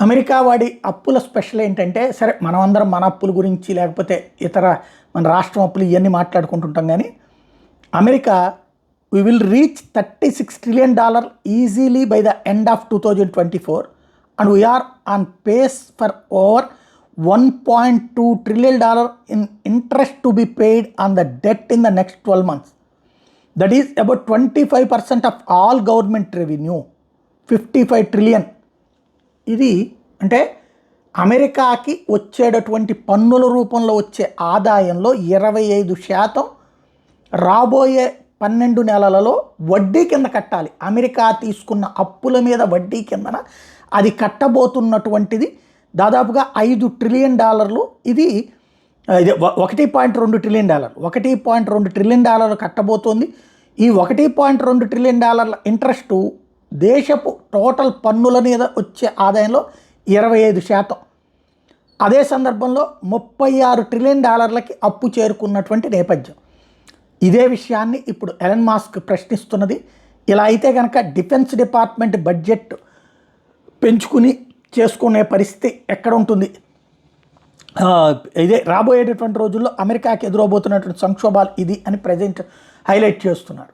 America వాడి అప్పుల special ఏంటంటే, సరే మనమందరం మన అప్పుల గురించి లేకపోతే ఇతర మన రాష్ట్రం అప్పులు ఇవన్నీ మాట్లాడుకుంటుంటాం కానీ, America we will reach $36 trillion easily by the end of 2024 and we're on pace for over $1.2 trillion in interest to be paid on the debt in the next 12 months. That is about 25% of all government revenue. 55 trillion. ఇది అంటే అమెరికాకి వచ్చేటటువంటి పన్నుల రూపంలో వచ్చే ఆదాయంలో 25% రాబోయే 12 నెలలలో వడ్డీ కింద కట్టాలి. అమెరికా తీసుకున్న అప్పుల మీద వడ్డీ కిందన అది కట్టబోతున్నటువంటిది దాదాపుగా $5 trillion. ఇది 1.2 trillion. $1.2 trillion కట్టబోతోంది. ఈ $1.2 trillion ఇంట్రెస్టు దేశపు టోటల్ పన్నుల మీద వచ్చే ఆదాయంలో 25%. అదే సందర్భంలో $36 trillion అప్పు చేరుకున్నటువంటి నేపథ్యం. ఇదే విషయాన్ని ఇప్పుడు ఎలన్ మాస్క్ ప్రశ్నిస్తున్నది. ఇలా అయితే కనుక డిఫెన్స్ డిపార్ట్మెంట్ బడ్జెట్ పెంచుకుని చేసుకునే పరిస్థితి ఎక్కడ ఉంటుంది? ఇదే రాబోయేటటువంటి రోజుల్లో అమెరికాకి ఎదురవబోతున్నటువంటి సంక్షోభాలు ఇది అని ప్రజెంట్ హైలైట్ చేస్తున్నారు.